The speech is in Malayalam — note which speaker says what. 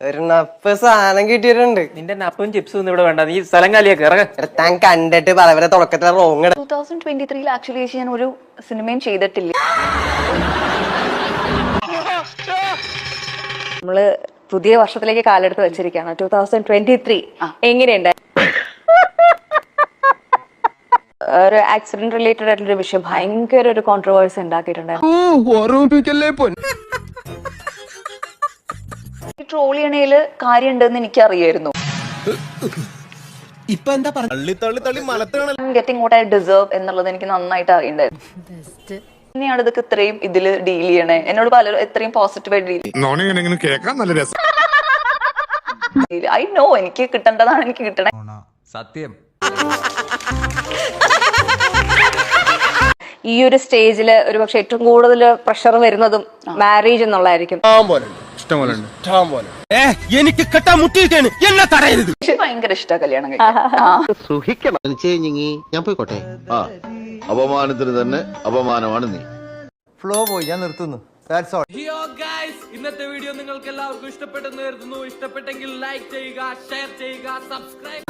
Speaker 1: ഒരു നപ്പ് സാധനം കിട്ടിയിട്ടുണ്ട്.
Speaker 2: നിന്റെ നപ്പും ചിപ്സും ഒന്നും ഇവിടെ വേണ്ട, നീ സ്ഥലം കാലിയൊക്കെ ഇറങ്ങ.
Speaker 1: താൻ കണ്ടിട്ട് പലവരെ തുടക്കത്തിലെ റോങ്.
Speaker 3: 2023 ആക്ച്വലി ഞാൻ ഒരു സിനിമയും ചെയ്തിട്ടില്ല. നമ്മള് പുതിയ വർഷത്തിലേക്ക് കാലെടുത്ത് വെച്ചിരിക്കുകയാണ്. 2023 എങ്ങനെയുണ്ട്? ഒരു ആക്സിഡന്റ് റിലേറ്റഡ് ആയിട്ടുള്ള ഒരു വിഷയം ഭയങ്കര ഒരു കോൺട്രവേഴ്സി ഉണ്ടാക്കിയിട്ടുണ്ടായിരുന്നു. ട്രോൾ ചെയ്യണേല് കാര്യമുണ്ടെന്ന് എനിക്ക് അറിയായിരുന്നു. ഗെറ്റിംഗ് വാട്ട് ഐ ഡിസേർവ് എന്നുള്ളത് എനിക്ക് നന്നായിട്ട് അറിയണ്ടായിരുന്നു. ഇനിയാണ് ഇതൊക്കെ ഇത്രയും ഇതില് ഡീൽ ചെയ്യണേ. എന്നോട് പലരും എത്രയും പോസിറ്റീവായിട്ട് ഡീൽ ഐ നോ എനിക്ക് കിട്ടേണ്ടതാണ് എനിക്ക് കിട്ടണേ.
Speaker 2: സത്യം.
Speaker 4: ഈ ഒരു സ്റ്റേജില് ഒരു പക്ഷെ ഏറ്റവും കൂടുതൽ പ്രഷർ വരുന്നതും മാരേജ് എന്നുള്ളതായിരിക്കും.
Speaker 5: എനിക്ക് കെട്ടാൻ മുട്ടിയിട്ടാണ് എന്നെ തടയരുത്.
Speaker 3: ഭയങ്കര ഇഷ്ടമാണ് കല്യാണം
Speaker 6: ഞാൻ പോയിക്കോട്ടെ. അപമാനത്തിന് തന്നെ അപമാനമാണ് നീ.
Speaker 7: ഫ്ലോ പോയി, ഞാൻ നിർത്തുന്നു.
Speaker 2: ഇന്നത്തെ വീഡിയോ നിങ്ങൾക്ക് എല്ലാവർക്കും ഇഷ്ടപ്പെട്ടെന്ന് കരുതുന്നു. ഇഷ്ടപ്പെട്ടെങ്കിൽ ലൈക്ക് ചെയ്യുക, ഷെയർ ചെയ്യുക, സബ്സ്ക്രൈബ്